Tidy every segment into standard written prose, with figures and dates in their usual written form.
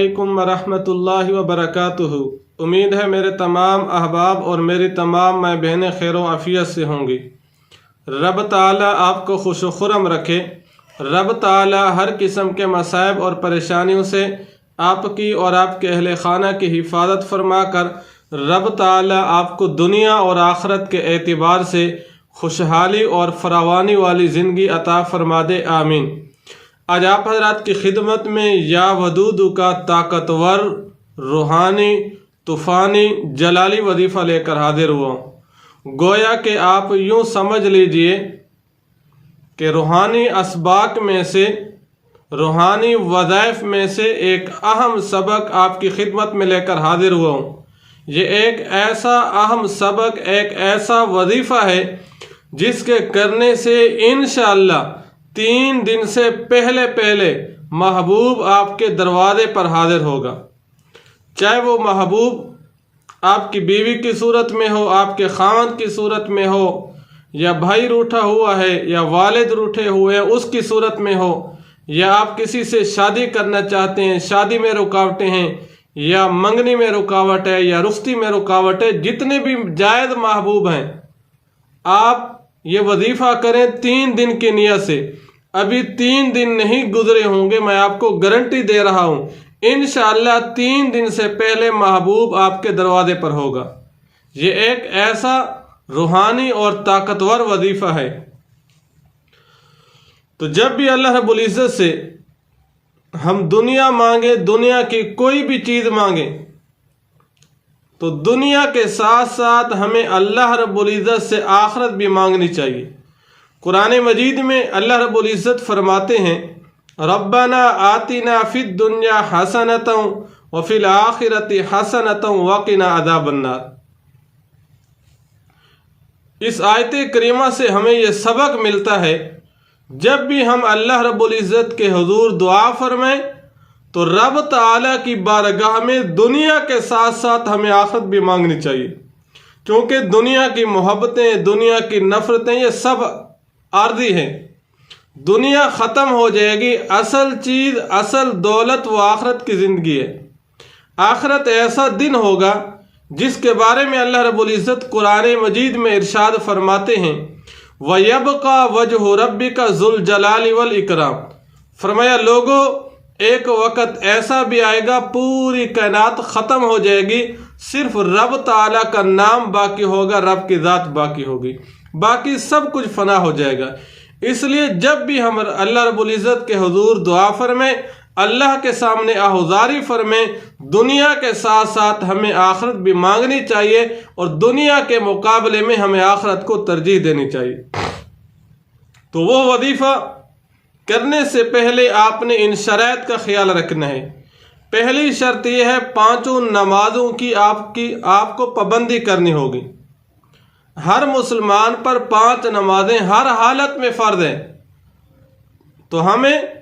अलैकुम वरहमतुल्लाहि वबरकातुहू। उम्मीद है मेरे तमाम अहबाब और मेरी तमाम माँ बहनें खैर व आफियत से होंगी। रब ताला आपको खुश व खुरम रखे। रब ताला हर किस्म के मसाइब और परेशानियों से आपकी और आपके अहले खाना की हिफाजत फरमा कर रब ताला आपको दुनिया और आखरत के एतबार से खुशहाली और फरावानी वाली ज़िंदगी अता फरमा दे, आमीन। आज आप हजरात की खिदमत में या वदूदु का ताकतवर रूहानी तूफ़ानी जलाली वजीफ़ा लेकर हाजिर हुआ हूँ। गोया कि आप यूँ समझ लीजिए कि रूहानी असबाक में से, रूहानी वज़ाइफ में से एक अहम सबक आपकी खिदमत में लेकर हाजिर हुआ हूँ। ये एक ऐसा अहम सबक, एक ऐसा वजीफ़ा है जिसके करने से इंशाअल्लाह 3 दिन से पहले महबूब आपके दरवाजे पर हाजिर होगा। चाहे वो महबूब आपकी बीवी की सूरत में हो, आपके खावंद की सूरत में हो, या भाई रूठा हुआ है, या वालिद रूठे हुए हैं उसकी सूरत में हो, या आप किसी से शादी करना चाहते हैं, शादी में रुकावटें हैं, या मंगनी में रुकावट है, या रुख्ती में रुकावट है, जितने भी जायज़ महबूब हैं आप ये वजीफ़ा करें 3 दिन की नियत से। अभी 3 दिन नहीं गुजरे होंगे, मैं आपको गारंटी दे रहा हूँ, इंशाअल्लाह 3 दिन से पहले महबूब आपके दरवाजे पर होगा। ये एक ऐसा रूहानी और ताकतवर वजीफ़ा है। तो जब भी अल्लाह रब्बुल इज़्ज़त से हम दुनिया मांगे, दुनिया की कोई भी चीज़ मांगे, तो दुनिया के साथ साथ हमें अल्लाह रब्बुल इज़्ज़त से आखिरत भी मांगनी चाहिए। कुरान मजीद में अल्लाह रब्बुल इज़्ज़त फरमाते हैं, रब्बना आतिना फिद दुनिया हसनतन व फिल आखिरति हसनतन वक़िना अज़ाबन्नार। इस आयत करीमा से हमें यह सबक मिलता है, जब भी हम अल्लाह रब्बुल इज़्ज़त के हुज़ूर दुआ फरमाएं तो रब ताला की बारगाह में दुनिया के साथ साथ हमें आखिरत भी मांगनी चाहिए। क्योंकि दुनिया की मोहब्बतें, दुनिया की नफ़रतें, ये सब आर्जी हैं। दुनिया ख़त्म हो जाएगी, असल चीज़, असल दौलत वो आखिरत की ज़िंदगी है। आखिरत ऐसा दिन होगा जिसके बारे में अल्लाह रब्बुल इज़्ज़त कुरान मजीद में इरशाद फरमाते हैं, वयबका वजहु रब्बिका ज़ुल जलाली वल इकराम। फरमाया, लोगों एक वक़्त ऐसा भी आएगा पूरी कायनात ख़त्म हो जाएगी, सिर्फ रब ताला का नाम बाकी होगा, रब की ज़ात बाकी होगी, बाकी सब कुछ फना हो जाएगा। इसलिए जब भी हम अल्लाह रब्बुल इज़्ज़त के हुज़ूर दुआ फरमाएं, अल्लाह के सामने आहुजारी फरमाएं, दुनिया के साथ साथ हमें आखिरत भी मांगनी चाहिए और दुनिया के मुकाबले में हमें आखिरत को तरजीह देनी चाहिए। तो वो वजीफ़ा करने से पहले आपने इन शराइत का ख्याल रखना है। पहली शर्त यह है, 5 नमाजों की आपको पाबंदी करनी होगी। हर मुसलमान पर 5 नमाजें हर हालत में फ़र्ज हैं। तो हमें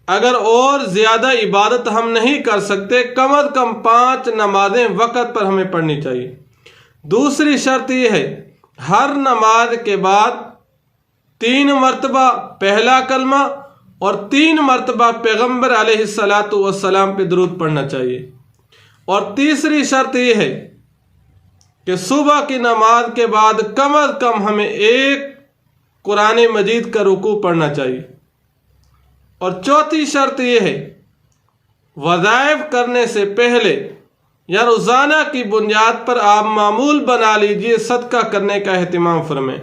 अगर और ज़्यादा इबादत हम नहीं कर सकते, कम अज़ कम 5 नमाजें वक़्त पर हमें पढ़नी चाहिए। दूसरी शर्त यह है, हर नमाज के बाद 3 मरतबा पहला कलमा और 3 मरतबा पैगम्बर अलैहिस्सलातु वस्सलाम पे दुरूद पढ़ना चाहिए। और तीसरी शर्त यह है कि सुबह की नमाज के बाद कम अज़ कम हमें 1 कुरान मजीद का रुकू पढ़ना चाहिए। और चौथी शर्त यह है, वज़ाइफ करने से पहले या रोज़ाना की बुनियाद पर आप मामूल बना लीजिए, सदका करने का एहतिमाम फरमाएं।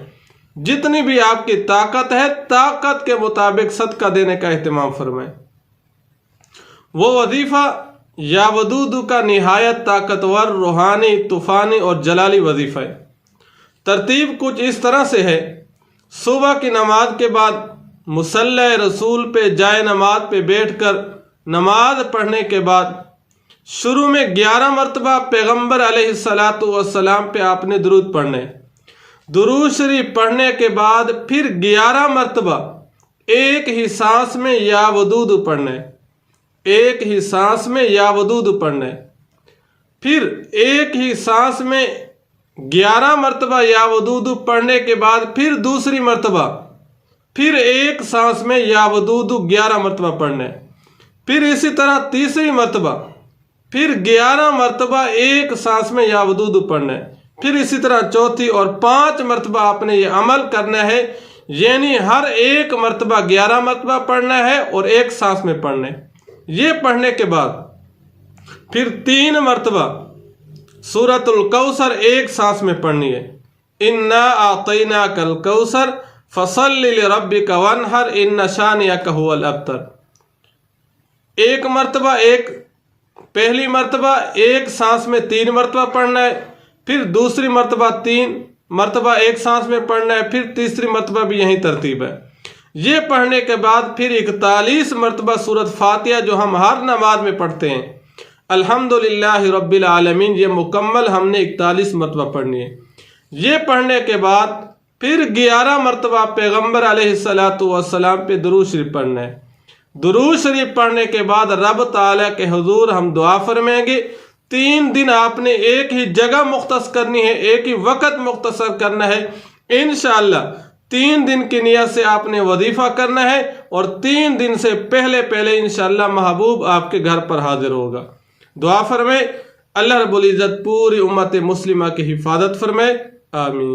जितनी भी आपकी ताकत है, ताकत के मुताबिक सदका देने का एहतिमाम फरमाएं। वो वजीफ़ा या वदूदु का निहायत ताकतवर रूहानी तूफ़ानी और जलाली वजीफ़ा है। तरतीब कुछ इस तरह से है, सुबह की नमाज के बाद मुसल्ला रसूल पे जाए नमाज पे बैठकर नमाज पढ़ने के बाद शुरू में 11 मरतबा पैगम्बर अलैहिस्सलातु वस्सलाम पे आपने दुरूद पढ़ने। दुरूद शरीफ पढ़ने के बाद फिर 11 मरतबा एक ही सांस में या वदूद पढ़ने, एक ही सांस में या वदूद पढ़ने। फिर एक ही सांस में 11 मरतबा या वदूद पढ़ने के बाद फिर दूसरी मरतबा फिर एक सांस में या वदूद 11 मरतबा पढ़ने। پھر اسی طرح تیسری مرتبہ پھر 11 مرتبہ ایک سانس میں یا ودود پڑھنا ہے، پھر اسی طرح چوتھی اور 5 مرتبہ آپ نے یہ عمل کرنا ہے، یعنی ہر ایک مرتبہ 11 مرتبہ پڑھنا ہے اور ایک سانس میں پڑھنا ہے۔ یہ پڑھنے کے بعد پھر 3 مرتبہ سورۃ الکوثر ایک سانس میں پڑھنی ہے، انا اعطیناک الکوثر فصل لربک وانحر ان شانئک هو الابتر۔ ایک مرتبہ پہلی مرتبہ ایک سانس میں 3 مرتبہ پڑھنا ہے، پھر دوسری مرتبہ 3 مرتبہ ایک سانس میں پڑھنا ہے، پھر تیسری مرتبہ بھی یہی ترتیب ہے۔ یہ پڑھنے کے بعد پھر 41 مرتبہ سورۃ فاتحہ جو ہم ہر نماز میں پڑھتے ہیں، الحمدللہ رب العالمین، یہ مکمل ہم نے 41 مرتبہ پڑھنی ہے۔ یہ پڑھنے کے بعد پھر 11 مرتبہ پیغمبر علیہ السلام پہ درود شریف پڑھنا ہے۔ درود شریف پڑھنے کے بعد رب تعالیٰ کے حضور ہم دعا فرمائیں گے۔ 3 دن آپ نے ایک ہی جگہ مختص کرنی ہے، ایک ہی وقت مختصر کرنا ہے۔ انشاءاللہ 3 دن کی نیت سے آپ نے وظیفہ کرنا ہے، اور 3 دن سے پہلے انشاءاللہ محبوب آپ کے گھر پر حاضر ہوگا۔ دعا فرمائے اللہ رب العزت پوری امت مسلمہ کی حفاظت فرمائے، آمین۔